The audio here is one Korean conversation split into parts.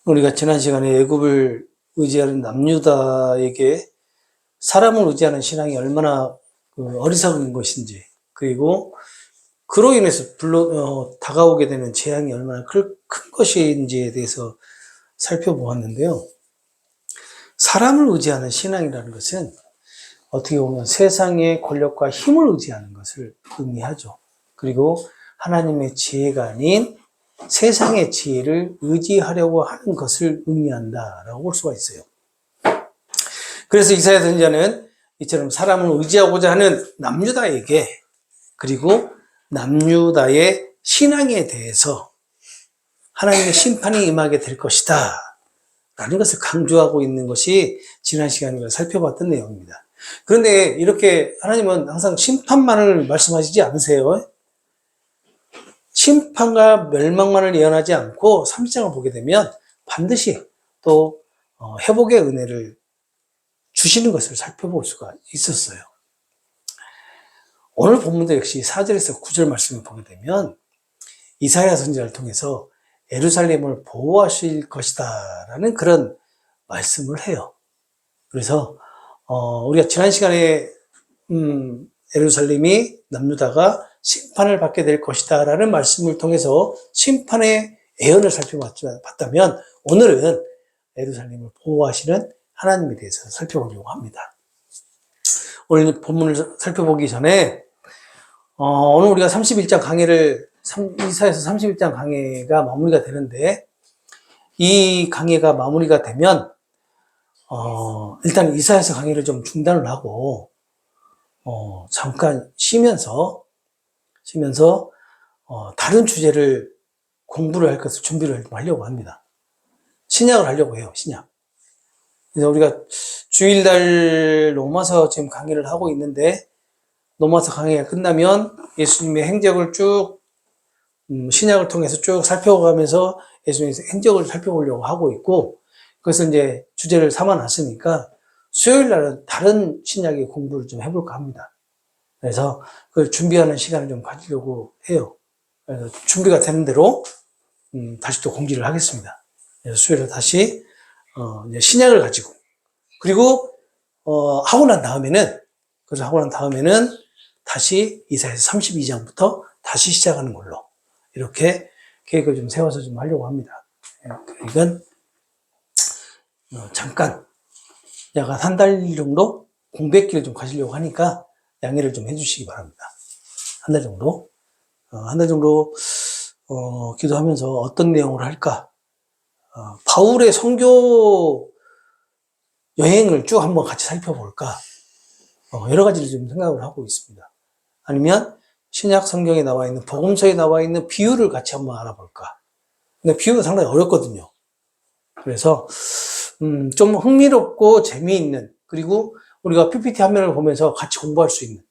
우리가 지난 시간에 애굽을 의지하는 남유다에게 사람을 의지하는 신앙이 얼마나 어리석은 것인지, 그리고 그로 인해서 다가오게 되는 재앙이 얼마나 큰 것인지에 대해서 살펴보았는데요. 사람을 의지하는 신앙이라는 것은 어떻게 보면 세상의 권력과 힘을 의지하는 것을 의미하죠. 그리고 하나님의 지혜가 아닌 세상의 지혜를 의지하려고 하는 것을 의미한다라고 볼 수가 있어요. 그래서 이사야 선지자는 이처럼 사람을 의지하고자 하는 남유다에게, 그리고 남유다의 신앙에 대해서 하나님의 심판이 임하게 될 것이다 라는 것을 강조하고 있는 것이 지난 시간에 살펴봤던 내용입니다. 그런데 이렇게 하나님은 항상 심판만을 말씀하시지 않으세요. 심판과 멸망만을 예언하지 않고 30장을 보게 되면 반드시 또 회복의 은혜를 주시는 것을 살펴볼 수가 있었어요. 오늘 본문도 역시 4절에서 9절 말씀을 보게 되면 이사야 선지자를 통해서 예루살렘을 보호하실 것이다 라는 그런 말씀을 해요. 그래서 우리가 지난 시간에 예루살렘이 남유다가 심판을 받게 될 것이다 라는 말씀을 통해서 심판의 예언을 살펴봤다면 오늘은 예루살렘을 보호하시는 하나님에 대해서 살펴보려고 합니다. 오늘 본문을 살펴보기 전에 오늘 우리가 31장 강해를 이사야서 31장 강해가 마무리가 되는데, 이 강해가 마무리가 되면 일단 이사야서 강해를 좀 중단을 하고 잠깐 쉬면서 다른 주제를 공부를 할 것을 준비를 하려고 합니다. 신약을 하려고 해요. 신약. 그래서 우리가 주일날 로마서 지금 강의를 하고 있는데, 로마서 강의가 끝나면 예수님의 행적을 쭉 신약을 통해서 쭉 살펴가면서 예수님의 행적을 살펴보려고 하고 있고, 그래서 이제 주제를 삼아놨으니까 수요일 날은 다른 신약의 공부를 좀 해볼까 합니다. 그래서 그걸 준비하는 시간을 좀 가지려고 해요. 그래서 준비가 되는 대로 다시 또 공지를 하겠습니다. 그래서 수요일에 다시 이제 신약을 가지고, 그리고 하고 난 다음에는 다시 이사야서 32장부터 다시 시작하는 걸로 이렇게 계획을 좀 세워서 좀 하려고 합니다. 이건 잠깐 약간 한 달 정도 공백기를 좀 가지려고 하니까 양해를 좀 해주시기 바랍니다. 한 달 정도 기도하면서 어떤 내용을 할까? 바울의 선교 여행을 쭉 한번 같이 살펴볼까? 여러 가지를 좀 생각을 하고 있습니다. 아니면 신약 성경에 나와 있는, 복음서에 나와 있는 비유를 같이 한번 알아볼까? 근데 비유가 상당히 어렵거든요. 그래서 좀 흥미롭고 재미있는, 그리고 우리가 PPT 화면을 보면서 같이 공부할 수 있는,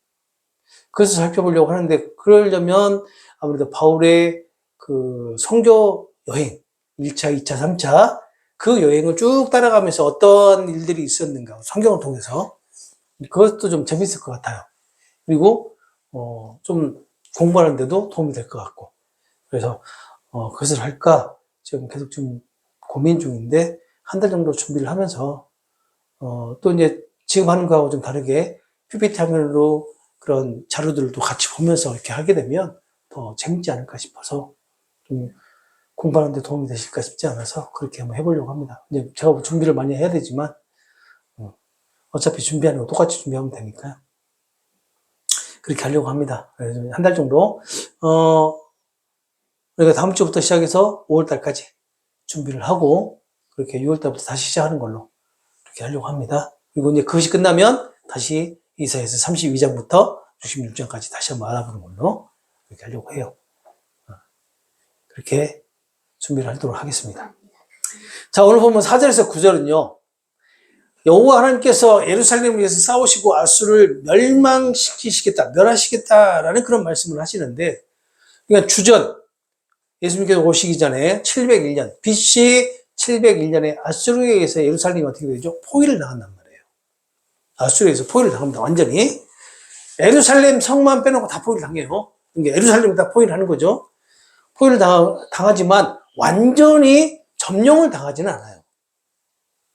그래서 살펴보려고 하는데, 그러려면 아무래도 바울의 그 선교 여행 1차, 2차, 3차 그 여행을 쭉 따라가면서 어떤 일들이 있었는가, 성경을 통해서 그것도 좀 재밌을 것 같아요. 그리고 좀 공부하는데도 도움이 될 것 같고, 그래서 그것을 할까 지금 계속 좀 고민 중인데, 한 달 정도 준비를 하면서 또 이제 지금 하는 거하고 좀 다르게 PPT 화면으로 그런 자료들도 같이 보면서 이렇게 하게 되면 더 재밌지 않을까 싶어서, 좀 공부하는 데 도움이 되실까 싶지 않아서 그렇게 한번 해보려고 합니다. 이제 제가 준비를 많이 해야 되지만 어차피 준비하는 거 똑같이 준비하면 되니까요. 그렇게 하려고 합니다. 그래서 한 달 정도 우리가 다음 주부터 시작해서 5월 달까지 준비를 하고, 그렇게 6월 달부터 다시 시작하는 걸로 그렇게 하려고 합니다. 그리고 이제 그것이 끝나면 다시 이사야서 32장부터 66장까지 다시 한번 알아보는 걸로 그렇게 하려고 해요. 그렇게 준비를 하도록 하겠습니다. 자, 오늘 보면 4절에서 9절은요, 여호와 하나님께서 예루살렘을 위해서 싸우시고 아수를 멸하시겠다라는 그런 말씀을 하시는데, 그러니까 주전, 예수님께서 오시기 전에 701년, BC 701년에 아수르에 의해서 예루살렘이 어떻게 되죠? 포위를 당한단 말이에요. 아수르에서 포위를 당합니다. 완전히. 예루살렘 성만 빼놓고 다 포위를 당해요. 그러니까 예루살렘을 다 포위를 하는 거죠. 포위를 당하지만 완전히 점령을 당하지는 않아요.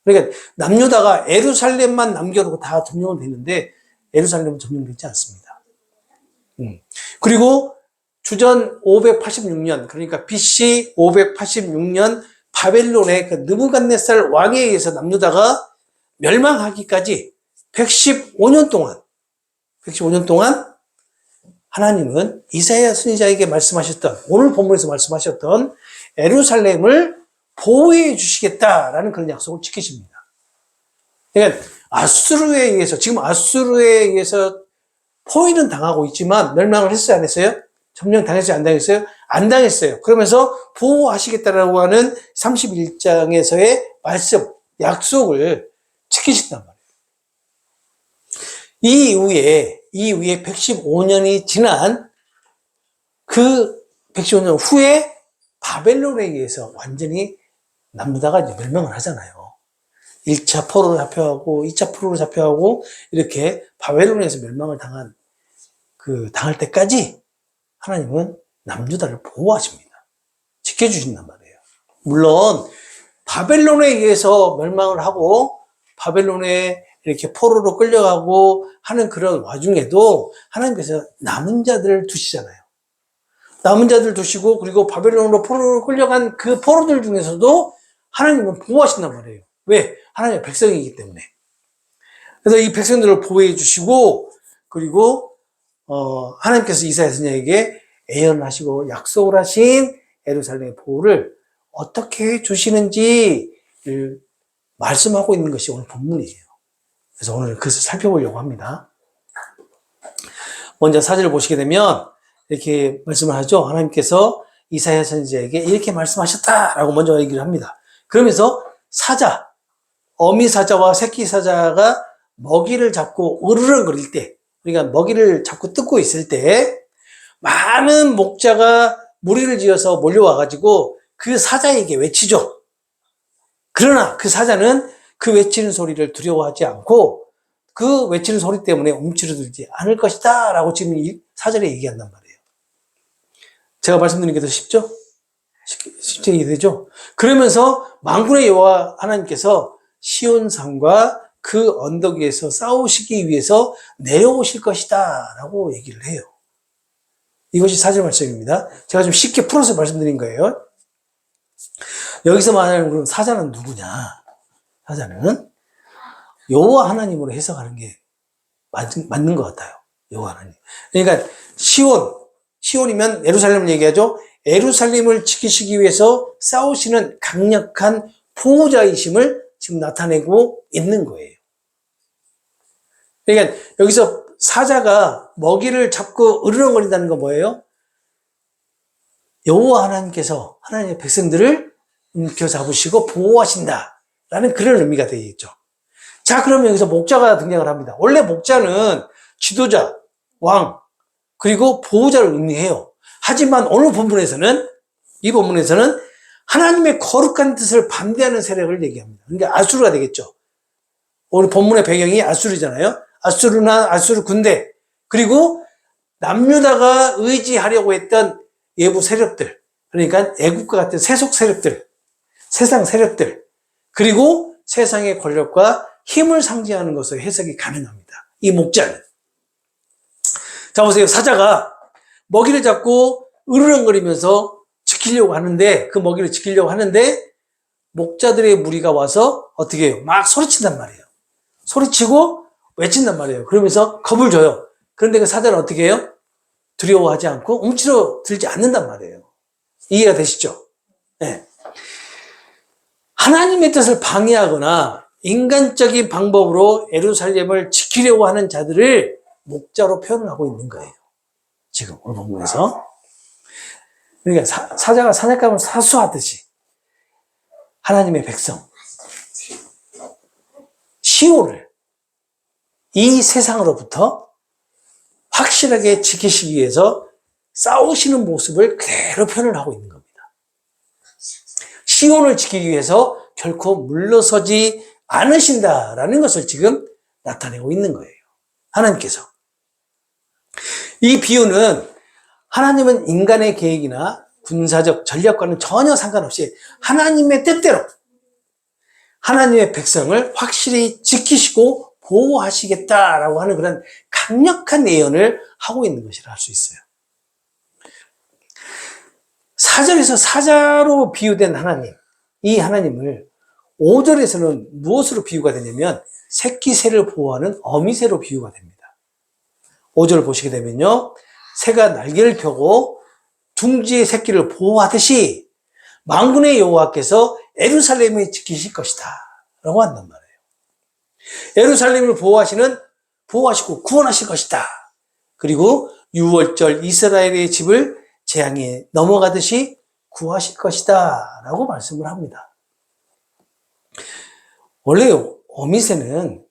그러니까 남유다가 예루살렘만 남겨놓고 다 점령은 됐는데 예루살렘은 점령되지 않습니다. 그리고 주전 586년, 그러니까 BC 586년 바벨론의 그 느부갓네살 왕에 의해서 남유다가 멸망하기까지 115년 동안 하나님은 이사야 선지자에게 말씀하셨던, 오늘 본문에서 말씀하셨던 예루살렘을 보호해 주시겠다라는 그런 약속을 지키십니다. 그러니까 아수르에 의해서, 지금 아수르에 의해서 포위는 당하고 있지만 멸망을 했어요, 안 했어요? 점령 당했어요, 안 당했어요? 안 당했어요. 그러면서 보호하시겠다라고 하는 31장에서의 말씀, 약속을 지키신단 말이에요. 이 이후에 115년이 지난 그 115년 후에 바벨론에 의해서 완전히 남유다가 이제 멸망을 하잖아요. 1차 포로로 잡혀가고 2차 포로로 잡혀가고 이렇게 바벨론에서 멸망을 당할 때까지 하나님은 남유다를 보호하십니다. 지켜주신단 말이에요. 물론 바벨론에 의해서 멸망을 하고 바벨론에 이렇게 포로로 끌려가고 하는 그런 와중에도 하나님께서 남은 자들을 두시잖아요. 남은 자들 두시고, 그리고 바벨론으로 포로로 끌려간 그 포로들 중에서도 하나님은 보호하신단 말이에요. 왜? 하나님의 백성이기 때문에. 그래서 이 백성들을 보호해 주시고, 그리고 하나님께서 이사야 선지자에게 예언하시고 약속을 하신 예루살렘의 보호를 어떻게 해 주시는지 말씀하고 있는 것이 오늘 본문이에요. 그래서 오늘 그것을 살펴보려고 합니다. 먼저 사절을 보시게 되면 이렇게 말씀을 하죠. 하나님께서 이사야 선지자에게 이렇게 말씀하셨다라고 먼저 얘기를 합니다. 그러면서 사자, 어미 사자와 새끼 사자가 먹이를 잡고 으르렁거릴 때, 그러니까 먹이를 잡고 뜯고 있을 때 많은 목자가 무리를 지어서 몰려와가지고 그 사자에게 외치죠. 그러나 그 사자는 그 외치는 소리를 두려워하지 않고 그 외치는 소리 때문에 움츠러들지 않을 것이다 라고 지금 이 사절에 얘기한단 말이에요. 제가 말씀드리는 게 더 쉽죠? 쉽게 이해되죠? 그러면서 만군의 여호와 하나님께서 시온산과 그 언덕 위에서 싸우시기 위해서 내려오실 것이다 라고 얘기를 해요. 이것이 사절 말씀입니다. 제가 좀 쉽게 풀어서 말씀드린 거예요. 여기서 말하는 그럼 사자는 누구냐? 사자는 여호와 하나님으로 해석하는 게 맞는 것 같아요. 여호와 하나님. 그러니까 시온이면 예루살렘을 얘기하죠. 예루살렘을 지키시기 위해서 싸우시는 강력한 보호자이심을 지금 나타내고 있는 거예요. 그러니까 여기서 사자가 먹이를 잡고 으르렁거린다는 건 뭐예요? 여호와 하나님께서 하나님의 백성들을 움켜잡으시고 보호하신다라는 그런 의미가 되겠죠. 자, 그러면 여기서 목자가 등장을 합니다. 원래 목자는 지도자, 왕, 그리고 보호자를 의미해요. 하지만 오늘 본문에서는, 이 본문에서는 하나님의 거룩한 뜻을 반대하는 세력을 얘기합니다. 그러니까 아수르가 되겠죠. 오늘 본문의 배경이 아수르잖아요. 아수르 군대, 그리고 남유다가 의지하려고 했던 외부 세력들, 그러니까 애국과 같은 세속 세력들, 세상 세력들, 그리고 세상의 권력과 힘을 상징하는 것으로 해석이 가능합니다. 이 목자는. 자, 보세요. 사자가 먹이를 잡고 으르렁거리면서 지키려고 하는데, 그 먹이를 지키려고 하는데, 목자들의 무리가 와서 어떻게 해요? 막 소리친단 말이에요. 소리치고 외친단 말이에요. 그러면서 겁을 줘요. 그런데 그 사자는 어떻게 해요? 두려워하지 않고 움츠러들지 않는단 말이에요. 이해가 되시죠? 네. 하나님의 뜻을 방해하거나 인간적인 방법으로 예루살렘을 지키려고 하는 자들을 목자로 표현을 하고 있는 거예요. 지금 오늘 본문에서. 그러니까 사자가 사냥감을 사수하듯이 하나님의 백성, 시온을 이 세상으로부터 확실하게 지키시기 위해서 싸우시는 모습을 그대로 표현을 하고 있는 겁니다. 시온을 지키기 위해서 결코 물러서지 않으신다라는 것을 지금 나타내고 있는 거예요. 하나님께서. 이 비유는 하나님은 인간의 계획이나 군사적 전략과는 전혀 상관없이 하나님의 뜻대로 하나님의 백성을 확실히 지키시고 보호하시겠다라고 하는 그런 강력한 예언을 하고 있는 것이라 할 수 있어요. 4절에서 사자로 비유된 하나님, 이 하나님을 5절에서는 무엇으로 비유가 되냐면 새끼 새를 보호하는 어미새로 비유가 됩니다. 5절 보시게 되면요, 새가 날개를 펴고 둥지의 새끼를 보호하듯이 만군의 여호와께서 예루살렘을 지키실 것이다 라고 한단 말이에요. 예루살렘을 보호하시고 구원하실 것이다. 그리고 유월절 이스라엘의 집을 재앙에 넘어가듯이 구하실 것이다 라고 말씀을 합니다. 원래 어미새는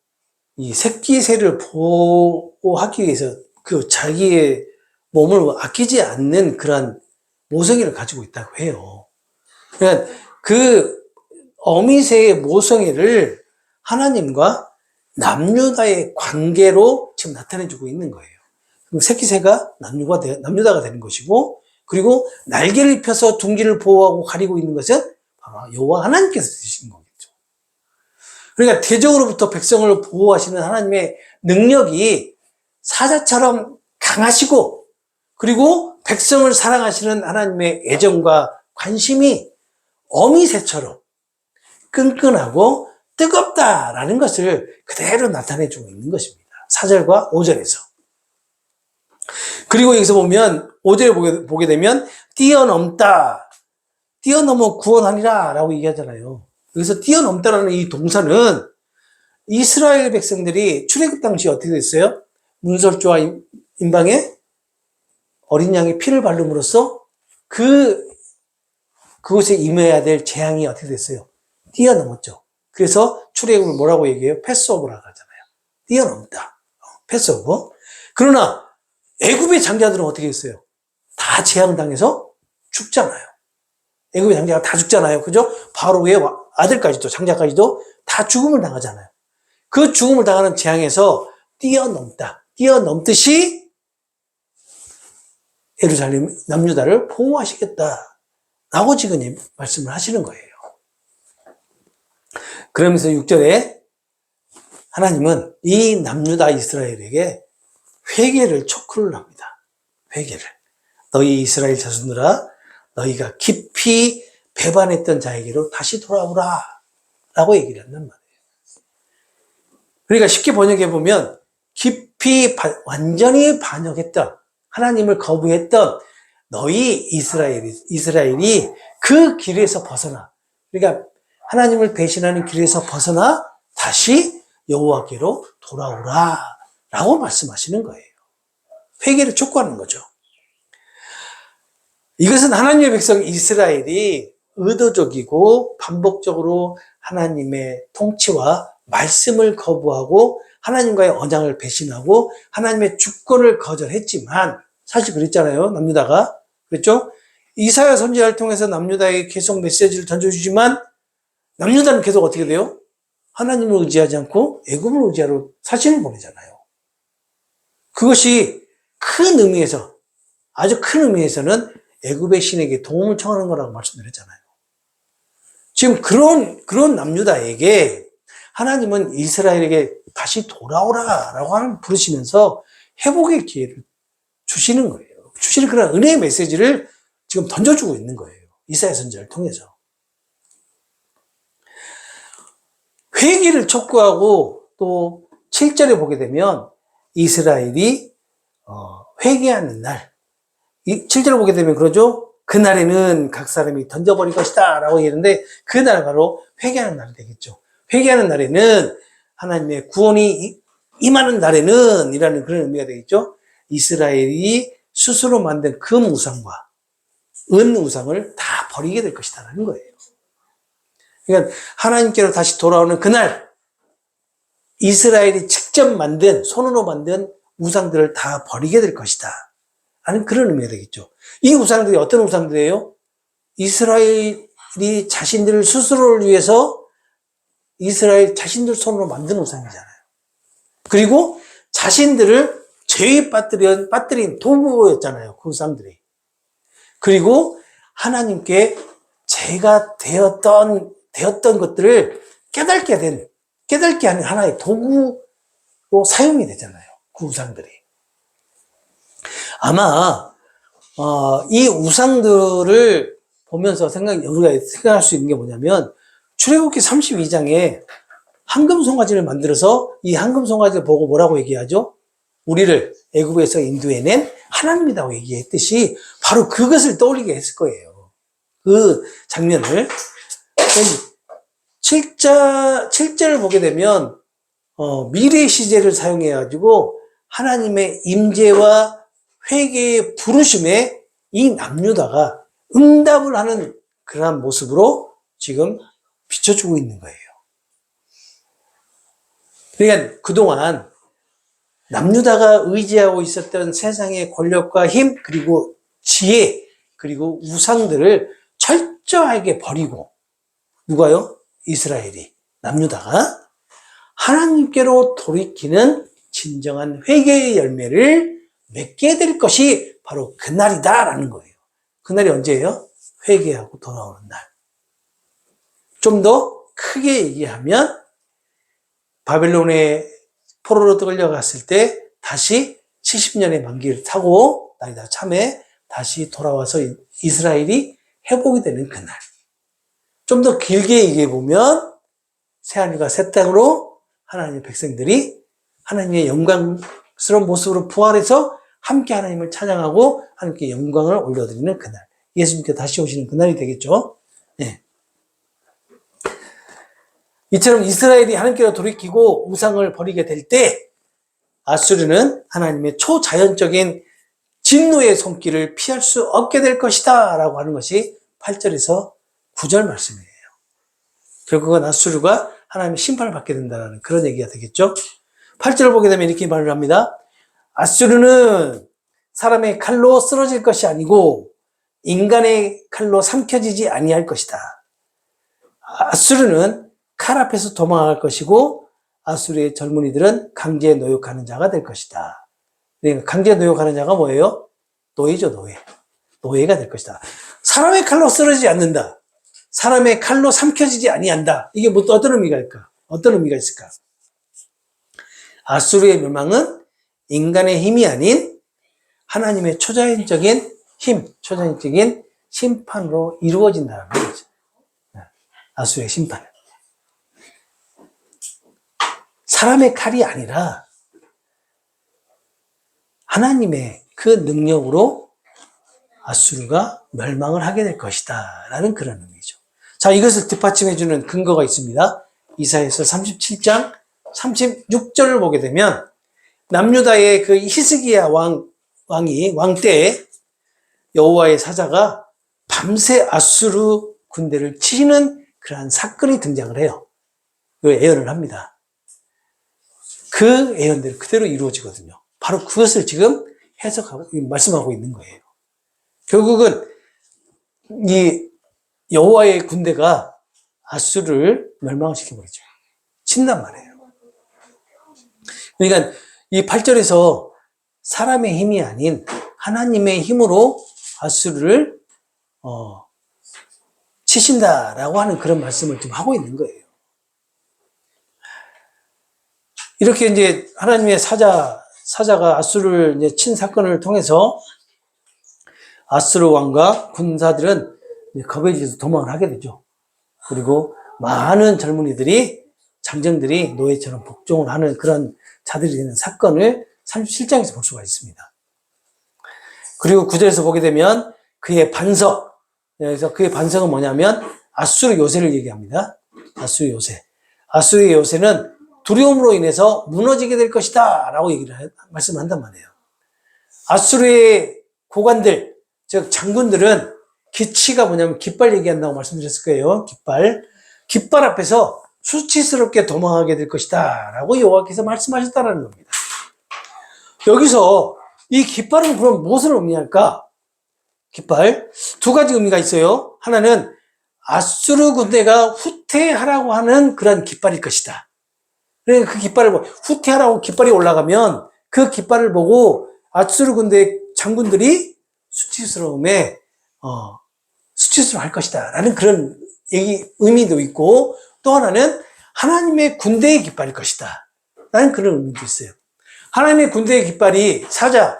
이 새끼 새를 보호하기 위해서 그 자기의 몸을 아끼지 않는 그런 모성애를 가지고 있다고 해요. 그러니까 그 어미새의 모성애를 하나님과 남유다의 관계로 지금 나타내주고 있는 거예요. 그럼 새끼새가 남유다가 되는 것이고, 그리고 날개를 펴서 둥지를 보호하고 가리고 있는 것은 바로 여호와 하나님께서 되시는 거겠죠. 그러니까 대적으로부터 백성을 보호하시는 하나님의 능력이 사자처럼 강하시고, 그리고 백성을 사랑하시는 하나님의 애정과 관심이 어미새처럼 끈끈하고 뜨겁다라는 것을 그대로 나타내주고 있는 것입니다. 4절과 5절에서. 그리고 여기서 보면 5절에 보게 되면 뛰어넘다, 뛰어넘어 구원하리라 라고 얘기하잖아요. 여기서 뛰어넘다라는 이 동사는 이스라엘 백성들이 출애굽 당시 어떻게 됐어요? 문설주와 임방에 어린 양의 피를 바름으로써 그곳에 임해야 될 재앙이 어떻게 됐어요? 뛰어넘었죠. 그래서 출애굽을 뭐라고 얘기해요? 패스오버라고 하잖아요. 뛰어넘다. 패스오버. 그러나 애굽의 장자들은 어떻게 했어요? 다 재앙당해서 죽잖아요. 애굽의 장자가 다 죽잖아요. 그죠? 바로의 아들까지도, 장자까지도 다 죽음을 당하잖아요. 그 죽음을 당하는 재앙에서 뛰어넘다. 뛰어넘듯이 예루살렘, 남유다를 보호하시겠다 라고 지금 말씀을 하시는 거예요. 그러면서 6절에 하나님은 이 남유다 이스라엘에게 회개를 촉구를 합니다. 회개를. 너희 이스라엘 자손들아, 너희가 깊이 배반했던 자에게로 다시 돌아오라 라고 얘기를 한단 말이에요. 그러니까 쉽게 번역해 보면 깊이 완전히 반역했던, 하나님을 거부했던 너희 이스라엘이 그 길에서 벗어나, 그러니까 하나님을 배신하는 길에서 벗어나 다시 여호와께로 돌아오라 라고 말씀하시는 거예요. 회개를 촉구하는 거죠. 이것은 하나님의 백성 이스라엘이 의도적이고 반복적으로 하나님의 통치와 말씀을 거부하고 하나님과의 언약을 배신하고 하나님의 주권을 거절했지만, 사실 그랬잖아요. 남유다가. 그랬죠? 이사야 선지자를 통해서 남유다에게 계속 메시지를 던져주지만 남유다는 계속 어떻게 돼요? 하나님을 의지하지 않고 애굽을 의지하러 사신을 보내잖아요. 그것이 큰 의미에서, 아주 큰 의미에서는 애굽의 신에게 도움을 청하는 거라고 말씀드렸잖아요. 지금 그런 남유다에게 하나님은 이스라엘에게 다시 돌아오라라고 부르시면서 회복의 기회를 주시는 거예요. 주시는 그런 은혜의 메시지를 지금 던져주고 있는 거예요. 이사야 선지자를 통해서. 회개를 촉구하고 또 7절에 보게 되면 이스라엘이 회개하는 날, 7절을 보게 되면 그러죠. 그날에는 각 사람이 던져버릴 것이다 라고 얘기하는데, 그날 바로 회개하는 날이 되겠죠. 회개하는 날에는 하나님의 구원이 임하는 날에는 이라는 그런 의미가 되겠죠. 이스라엘이 스스로 만든 금 우상과 은 우상을 다 버리게 될 것이다 라는 거예요. 그러니까 하나님께로 다시 돌아오는 그날 이스라엘이 직접 만든, 손으로 만든 우상들을 다 버리게 될 것이다 라는 그런 의미가 되겠죠. 이 우상들이 어떤 우상들이에요? 이스라엘이 자신들 스스로를 위해서 이스라엘 자신들 손으로 만든 우상이잖아요. 그리고 자신들을 죄에 빠뜨린 도구였잖아요. 그 우상들이. 그리고 하나님께 제가 되었던 것들을 깨닫게 하는 하나의 도구로 사용이 되잖아요. 그 우상들이. 아마, 이 우상들을 보면서 우리가 생각할 수 있는 게 뭐냐면, 출애굽기 32장에 황금 송아지를 만들어서 이 황금 송아지를 보고 뭐라고 얘기하죠? 우리를 애굽에서 인도해낸 하나님이라고 얘기했듯이 바로 그것을 떠올리게 했을 거예요. 그 장면을. 7절을 보게 되면 미래 시제를 사용해가지고 하나님의 임재와 회개의 부르심에 이 남유다가 응답을 하는 그러한 모습으로 지금 비춰주고 있는 거예요. 그러니까 그동안 남유다가 의지하고 있었던 세상의 권력과 힘, 그리고 지혜, 그리고 우상들을 철저하게 버리고, 누가요? 이스라엘이, 남유다가 하나님께로 돌이키는 진정한 회개의 열매를 맺게 될 것이 바로 그날이다라는 거예요. 그날이 언제예요? 회개하고 돌아오는 날. 좀 더 크게 얘기하면 바벨론의 포로로 끌려갔을 때 다시 70년의 만기를 타고 나이다 참에 다시 돌아와서 이스라엘이 회복이 되는 그날. 좀 더 길게 얘기해 보면 새하늘과 새 땅으로 하나님의 백성들이 하나님의 영광스러운 모습으로 부활해서 함께 하나님을 찬양하고 하나님께 영광을 올려드리는 그날. 예수님께 다시 오시는 그날이 되겠죠. 네. 이처럼 이스라엘이 하나님께로 돌이키고 우상을 버리게 될 때 아수르는 하나님의 초자연적인 진노의 손길을 피할 수 없게 될 것이다 라고 하는 것이 8절에서 9절 말씀이에요. 결국은 아수르가 하나님의 심판을 받게 된다는 그런 얘기가 되겠죠. 8절을 보게 되면 이렇게 말을 합니다. 아수르는 사람의 칼로 쓰러질 것이 아니고 인간의 칼로 삼켜지지 아니할 것이다. 아수르는 칼 앞에서 도망할 것이고 아수르의 젊은이들은 강제에 노역하는 자가 될 것이다. 그러니까 강제에 노역하는 자가 뭐예요? 노예죠, 노예. 노예가 될 것이다. 사람의 칼로 쓰러지지 않는다. 사람의 칼로 삼켜지지 아니한다. 이게 뭐 어떤 의미가 있을까? 어떤 의미가 있을까? 아수르의 멸망은 인간의 힘이 아닌 하나님의 초자연적인 힘, 초자연적인 심판으로 이루어진다는 거죠. 아수르의 심판. 사람의 칼이 아니라 하나님의 그 능력으로 아수르가 멸망을 하게 될 것이다 라는 그런 의미죠. 자, 이것을 뒷받침해주는 근거가 있습니다. 이사야서 37장 36절을 보게 되면 남유다의 그 히스기야 왕 때에 여호와의 사자가 밤새 아수르 군대를 치는 그러한 사건이 등장을 해요. 그 예언을 합니다. 그 예언대로 그대로 이루어지거든요. 바로 그것을 지금 해석하고 말씀하고 있는 거예요. 결국은 이 여호와의 군대가 아수르를 멸망시켜버리죠. 친단 말이에요. 그러니까 이 8절에서 사람의 힘이 아닌 하나님의 힘으로 아수르를 치신다라고 하는 그런 말씀을 좀 하고 있는 거예요. 이렇게 이제 하나님의 사자가 아수르를 이제 친 사건을 통해서 아수르 왕과 군사들은 겁에 질려서 도망을 하게 되죠. 그리고 많은 젊은이들이, 장정들이 노예처럼 복종을 하는 그런 자들이 되는 사건을 37장에서 볼 수가 있습니다. 그리고 9절에서 보게 되면 그의 반석, 그래서 그의 반석은 뭐냐면 아수르 요새를 얘기합니다. 아수르 요새. 아수르의 요새는 두려움으로 인해서 무너지게 될 것이다 라고 말씀을 한단 말이에요. 아수르의 고관들, 즉 장군들은 기치가 뭐냐면 깃발 얘기한다고 말씀드렸을 거예요. 깃발 앞에서 수치스럽게 도망하게 될 것이다 라고 여호와께서 말씀하셨다는 겁니다. 여기서 이 깃발은 그럼 무엇을 의미할까? 깃발 두 가지 의미가 있어요. 하나는 아수르 군대가 후퇴하라고 하는 그런 깃발일 것이다. 그러니까 그 깃발을 후퇴하라고 깃발이 올라가면 그 깃발을 보고 아수르 군대 장군들이 수치스러움에 수치스러워 할 것이다. 라는 그런 의미도 있고, 또 하나는 하나님의 군대의 깃발일 것이다. 라는 그런 의미도 있어요. 하나님의 군대의 깃발이 사자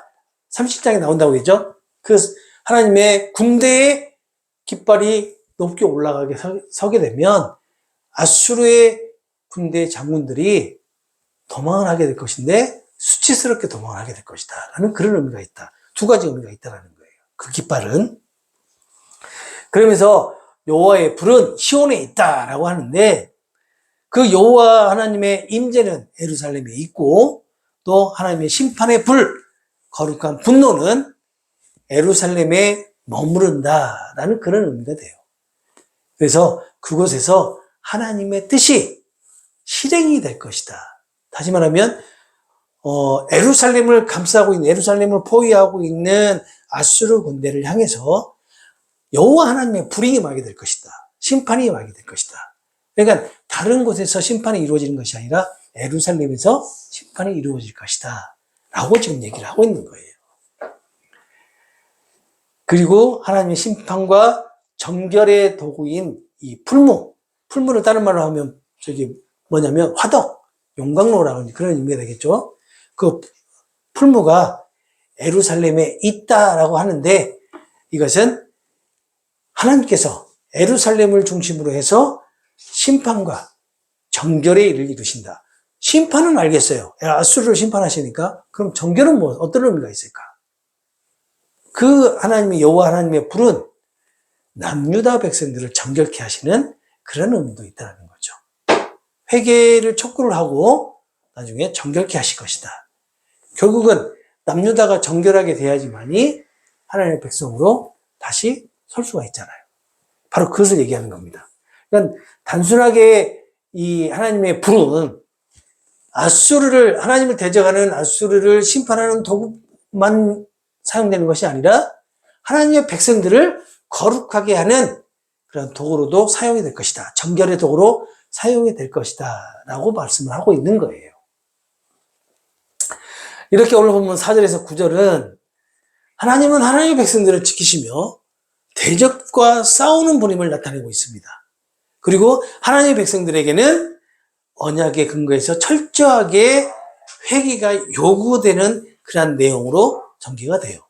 30장에 나온다고 했죠? 그 하나님의 군대의 깃발이 높게 올라가게 서게 되면 아수르의 군대 장군들이 도망을 하게 될 것인데 수치스럽게 도망을 하게 될 것이다. 라는 그런 의미가 있다. 두 가지 의미가 있다는 거예요. 그 깃발은. 그러면서 여호와의 불은 시온에 있다라고 하는데 그 여호와 하나님의 임재는 예루살렘에 있고 또 하나님의 심판의 불, 거룩한 분노는 예루살렘에 머무른다라는 그런 의미가 돼요. 그래서 그곳에서 하나님의 뜻이 실행이 될 것이다. 다시 말하면 예루살렘을 감싸고 있는, 예루살렘을 포위하고 있는 아수르 군대를 향해서 여호와 하나님의 불이 임하게 될 것이다. 심판이 임하게 될 것이다. 그러니까 다른 곳에서 심판이 이루어지는 것이 아니라 예루살렘에서 심판이 이루어질 것이다. 라고 지금 얘기를 하고 있는 거예요. 그리고 하나님의 심판과 정결의 도구인 이 풀무를 다른 말로 하면 뭐냐면 화덕, 용광로라는 그런 의미가 되겠죠. 그 풀무가 예루살렘에 있다라고 하는데 이것은 하나님께서 예루살렘을 중심으로 해서 심판과 정결의 일을 이루신다. 심판은 알겠어요. 아수르를 심판하시니까. 그럼 정결은 어떤 의미가 있을까? 그 하나님의 여호와 하나님의 불은 남유다 백성들을 정결케 하시는 그런 의미도 있다는 거죠. 회개를 촉구를 하고 나중에 정결케 하실 것이다. 결국은 남유다가 정결하게 돼야지만이 하나님의 백성으로 다시 설 수가 있잖아요. 바로 그것을 얘기하는 겁니다. 그러니까 단순하게 이 하나님의 불은 하나님을 대적하는 아수르를 심판하는 도구만 사용되는 것이 아니라 하나님의 백성들을 거룩하게 하는 그런 도구로도 사용이 될 것이다. 정결의 도구로 사용이 될 것이다. 라고 말씀을 하고 있는 거예요. 이렇게 오늘 보면 4절에서 9절은 하나님은 하나님의 백성들을 지키시며 대적과 싸우는 분임을 나타내고 있습니다. 그리고 하나님의 백성들에게는 언약의 근거에서 철저하게 회개가 요구되는 그러한 내용으로 전개가 돼요.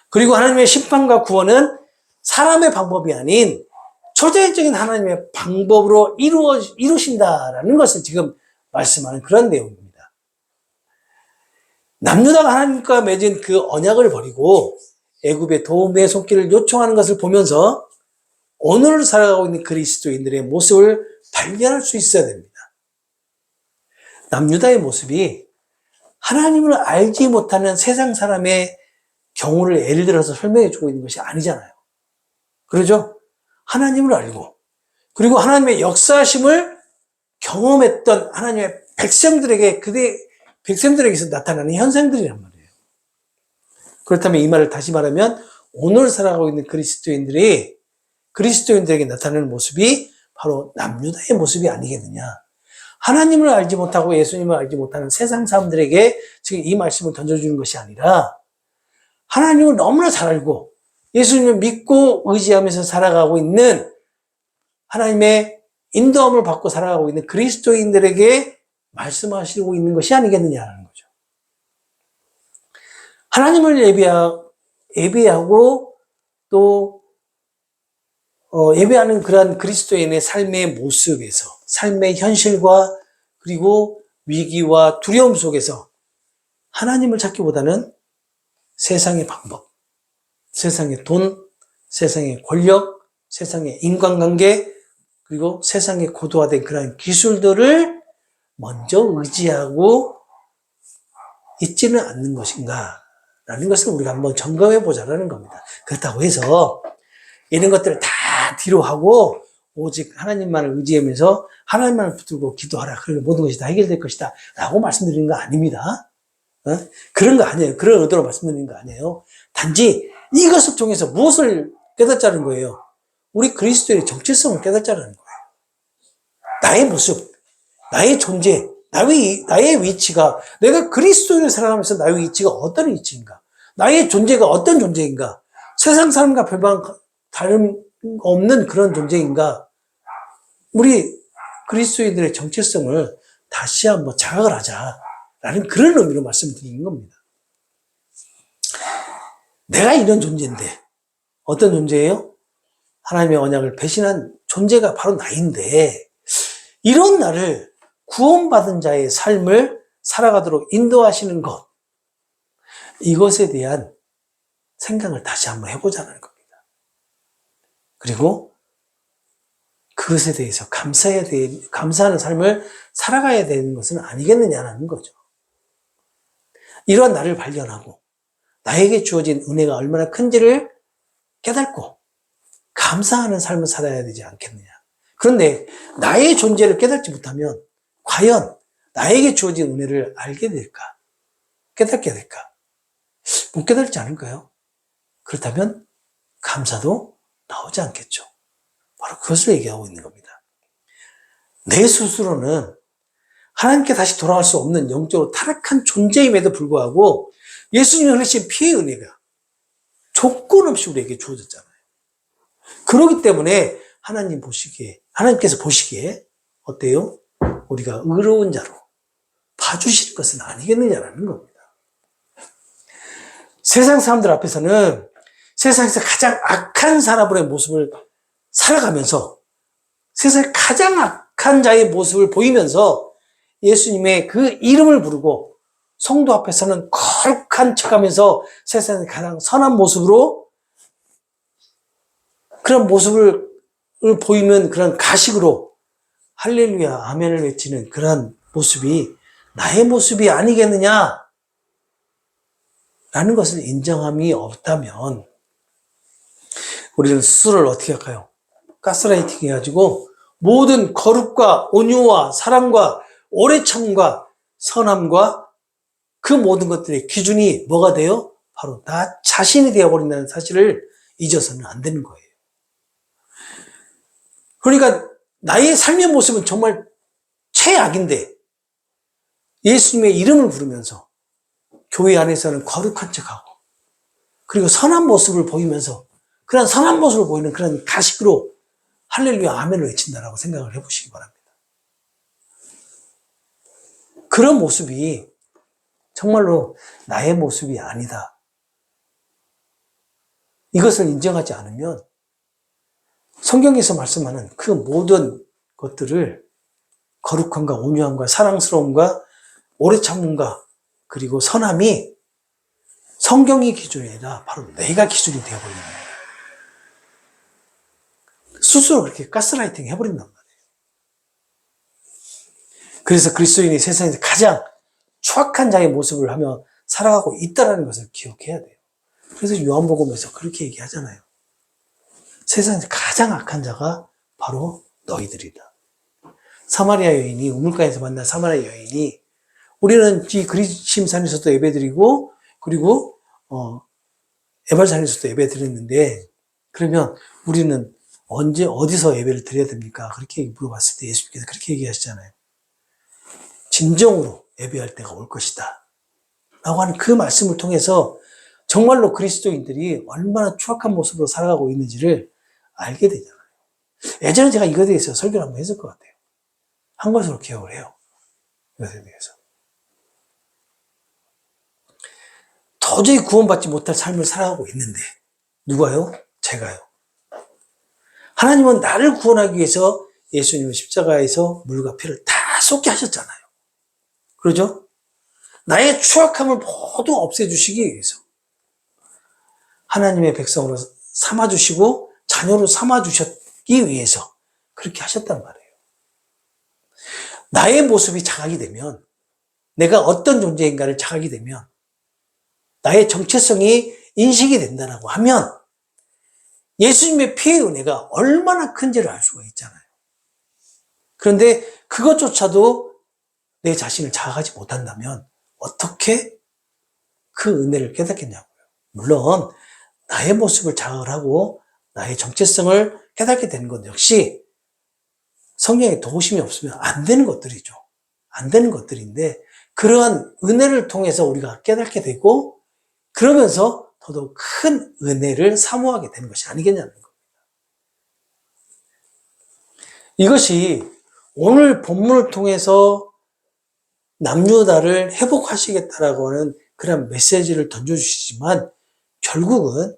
그리고 하나님의 심판과 구원은 사람의 방법이 아닌 초자연적인 하나님의 방법으로 이루신다라는 것을 지금 말씀하는 그런 내용입니다. 남유다가 하나님과 맺은 그 언약을 버리고 애굽의 도움의 손길을 요청하는 것을 보면서 오늘 살아가고 있는 그리스도인들의 모습을 발견할 수 있어야 됩니다. 남유다의 모습이 하나님을 알지 못하는 세상 사람의 경우를 예를 들어서 설명해 주고 있는 것이 아니잖아요. 그러죠? 하나님을 알고 그리고 하나님의 역사하심을 경험했던 하나님의 백성들에게서 나타나는 현상들이란 말이에요. 그렇다면 이 말을 다시 말하면 오늘 살아가고 있는 그리스도인들에게 나타나는 모습이 바로 남유다의 모습이 아니겠느냐. 하나님을 알지 못하고 예수님을 알지 못하는 세상 사람들에게 지금 이 말씀을 던져주는 것이 아니라 하나님을 너무나 잘 알고 예수님을 믿고 의지하면서 살아가고 있는 하나님의 인도함을 받고 살아가고 있는 그리스도인들에게 말씀하시고 있는 것이 아니겠느냐는 거죠. 하나님을 예배하고 또 예배하는 그러한 그리스도인의 삶의 모습에서 삶의 현실과 그리고 위기와 두려움 속에서 하나님을 찾기보다는 세상의 방법, 세상의 돈, 세상의 권력, 세상의 인간관계, 그리고 세상에 고도화된 그런 기술들을 먼저 의지하고 있지는 않는 것인가 라는 것을 우리가 한번 점검해 보자라는 겁니다. 그렇다고 해서 이런 것들을 다 뒤로 하고 오직 하나님만을 의지하면서 하나님만을 붙들고 기도하라. 그러면 모든 것이 다 해결될 것이다 라고 말씀드리는 거 아닙니다. 그런 거 아니에요. 그런 의도로 말씀드리는 거 아니에요. 단지 이것을 통해서 무엇을 깨닫자는 거예요? 우리 그리스도의 정체성을 깨닫자는 거예요. 나의 모습, 나의 존재, 나의 위치가, 내가 그리스도인을 살아가면서 나의 위치가 어떤 위치인가? 나의 존재가 어떤 존재인가? 세상 사람과 별반 다름없는 그런 존재인가? 우리 그리스도인들의 정체성을 다시 한번 자각을 하자라는 그런 의미로 말씀드리는 겁니다. 내가 이런 존재인데 어떤 존재예요? 하나님의 언약을 배신한 존재가 바로 나인데 이런 나를 구원받은 자의 삶을 살아가도록 인도하시는 것, 이것에 대한 생각을 다시 한번 해보자는 겁니다. 그리고 그것에 대해서 감사하는 삶을 살아가야 되는 것은 아니겠느냐는 거죠. 이러한 나를 발견하고 나에게 주어진 은혜가 얼마나 큰지를 깨닫고 감사하는 삶을 살아야 되지 않겠느냐. 그런데 나의 존재를 깨닫지 못하면 과연 나에게 주어진 은혜를 알게 될까? 깨닫게 될까? 못 깨닫지 않을까요? 그렇다면 감사도 나오지 않겠죠. 바로 그것을 얘기하고 있는 겁니다. 내 스스로는 하나님께 다시 돌아갈 수 없는 영적으로 타락한 존재임에도 불구하고 예수님이 흘리신 피의 은혜가 조건 없이 우리에게 주어졌잖아요. 그렇기 때문에 하나님께서 보시기에 어때요? 우리가 의로운 자로 봐주실 것은 아니겠느냐라는 겁니다. 세상 사람들 앞에서는 세상에서 가장 악한 사람의 모습을 살아가면서 세상에 가장 악한 자의 모습을 보이면서 예수님의 그 이름을 부르고 성도 앞에서는 거룩한 척하면서 세상에 가장 선한 모습으로 그런 모습을 보이면 그런 가식으로 할렐루야 아멘을 외치는 그런 모습이 나의 모습이 아니겠느냐 라는 것을 인정함이 없다면 우리는 스스로를 어떻게 할까요? 가스라이팅 해가지고 모든 거룩과 온유와 사랑과 오래 참음과 선함과 그 모든 것들의 기준이 뭐가 돼요? 바로 나 자신이 되어버린다는 사실을 잊어서는 안 되는 거예요. 그러니까 나의 삶의 모습은 정말 최악인데 예수님의 이름을 부르면서 교회 안에서는 거룩한 척하고 그리고 선한 모습을 보이면서 그런 선한 모습을 보이는 그런 가식으로 할렐루야 아멘을 외친다라고 생각을 해보시기 바랍니다. 그런 모습이 정말로 나의 모습이 아니다. 이것을 인정하지 않으면 성경에서 말씀하는 그 모든 것들을 거룩함과 온유함과 사랑스러움과 오래 참음과 그리고 선함이 성경이 기준이 아니라 바로 내가 기준이 되어버리는 거예요. 스스로 그렇게 가스라이팅 해버린단 말이에요. 그래서 그리스도인이 세상에서 가장 추악한 자의 모습을 하며 살아가고 있다는 것을 기억해야 돼요. 그래서 요한복음에서 그렇게 얘기하잖아요. 세상에서 가장 악한 자가 바로 너희들이다. 사마리아 여인이 우물가에서 만난 사마리아 여인이 우리는 이 그리심산에서도 예배드리고 그리고 에발산에서도 예배드렸는데 그러면 우리는 언제 어디서 예배를 드려야 됩니까? 그렇게 물어봤을 때 예수님께서 그렇게 얘기하시잖아요. 진정으로 예배할 때가 올 것이다. 라고 하는 그 말씀을 통해서 정말로 그리스도인들이 얼마나 추악한 모습으로 살아가고 있는지를 알게 되잖아요. 예전에 제가 이거에 대해서 설교를 한번 했을 것 같아요. 한 것으로 기억을 해요. 이것에 대해서. 도저히 구원받지 못할 삶을 살아가고 있는데 누가요? 제가요. 하나님은 나를 구원하기 위해서 예수님은 십자가에서 물과 피를 다 쏟게 하셨잖아요. 그러죠? 나의 추악함을 모두 없애주시기 위해서 하나님의 백성으로 삼아주시고 자녀로 삼아주셨기 위해서 그렇게 하셨단 말이에요. 나의 모습이 자각이 되면 내가 어떤 존재인가를 자각이 되면 나의 정체성이 인식이 된다고 하면 예수님의 피의 은혜가 얼마나 큰지를 알 수가 있잖아요. 그런데 그것조차도 내 자신을 자각하지 못한다면 어떻게 그 은혜를 깨닫겠냐고요. 물론 나의 모습을 자각을 하고 나의 정체성을 깨닫게 되는 것 역시 성령의 도우심이 없으면 안 되는 것들이죠. 안 되는 것들인데 그러한 은혜를 통해서 우리가 깨닫게 되고 그러면서 더더욱 큰 은혜를 사모하게 되는 것이 아니겠냐는 겁니다. 이것이 오늘 본문을 통해서 남유다를 회복하시겠다라고 하는 그런 메시지를 던져주시지만 결국은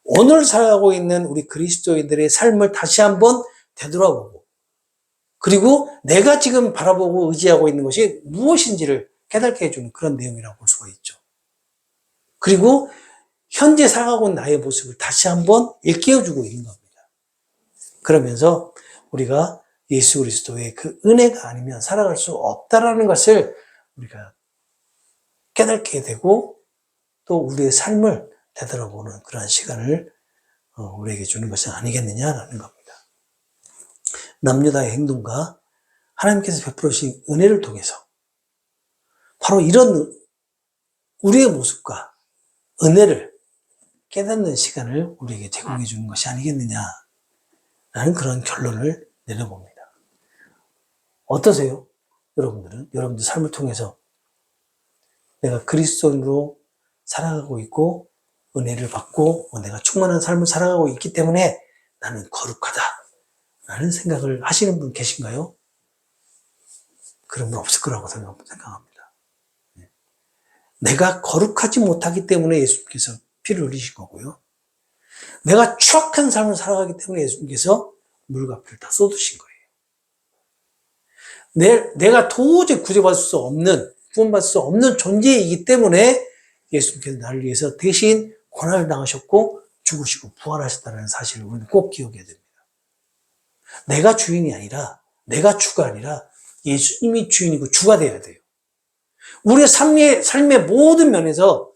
오늘 살아가고 있는 우리 그리스도인들의 삶을 다시 한번 되돌아보고 그리고 내가 지금 바라보고 의지하고 있는 것이 무엇인지를 깨닫게 해주는 그런 내용이라고 볼 수가 있죠. 그리고 현재 살아가고 있는 나의 모습을 다시 한번 일깨워주고 있는 겁니다. 그러면서 우리가 예수 그리스도의 그 은혜가 아니면 살아갈 수 없다라는 것을 우리가 깨닫게 되고 또 우리의 삶을 되돌아보는 그러한 시간을 우리에게 주는 것은 아니겠느냐라는 겁니다. 남유다의 행동과 하나님께서 베풀으신 은혜를 통해서 바로 이런 우리의 모습과 은혜를 깨닫는 시간을 우리에게 제공해 주는 것이 아니겠느냐라는 그런 결론을 내려봅니다. 어떠세요? 여러분들은? 여러분들 삶을 통해서 내가 그리스도인으로 살아가고 있고 은혜를 받고 내가 충만한 삶을 살아가고 있기 때문에 나는 거룩하다 라는 생각을 하시는 분 계신가요? 그런 분 없을 거라고 생각합니다. 내가 거룩하지 못하기 때문에 예수님께서 피를 흘리신 거고요. 내가 추악한 삶을 살아가기 때문에 예수님께서 물과 피를 다 쏟으신 거예요. 내가 도저히 구원받을 수 없는 존재이기 때문에 예수님께서 나를 위해서 대신 고난을 당하셨고 죽으시고 부활하셨다는 사실을 우리는 꼭 기억해야 됩니다. 내가 주인이 아니라 내가 주가 아니라 예수님이 주인이고 주가 되어야 돼요. 우리의 삶의 모든 면에서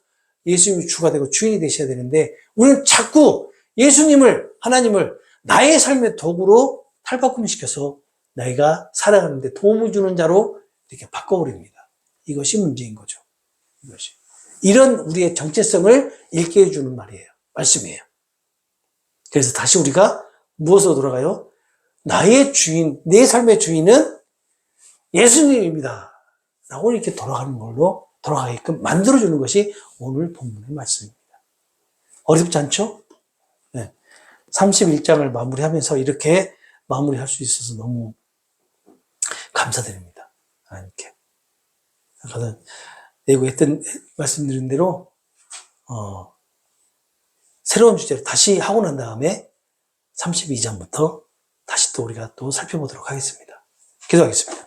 예수님이 주가 되고 주인이 되셔야 되는데 우리는 자꾸 하나님을 나의 삶의 도구로 탈바꿈시켜서 내가 살아가는데 도움을 주는 자로 이렇게 바꿔버립니다. 이것이 문제인 거죠. 이런 우리의 정체성을 일깨워 주는 말씀이에요. 그래서 다시 우리가 무엇으로 돌아가요? 나의 주인, 내 삶의 주인은 예수님입니다. 라고 이렇게 돌아가게끔 만들어주는 것이 오늘 본문의 말씀입니다. 어렵지 않죠? 네. 31장을 마무리하면서 이렇게 마무리할 수 있어서 너무 감사드립니다. 하나님께. 저는 예고에 말씀드린 대로 새로운 주제를 다시 하고 난 다음에 32장부터 다시 또 우리가 또 살펴보도록 하겠습니다. 기도하겠습니다.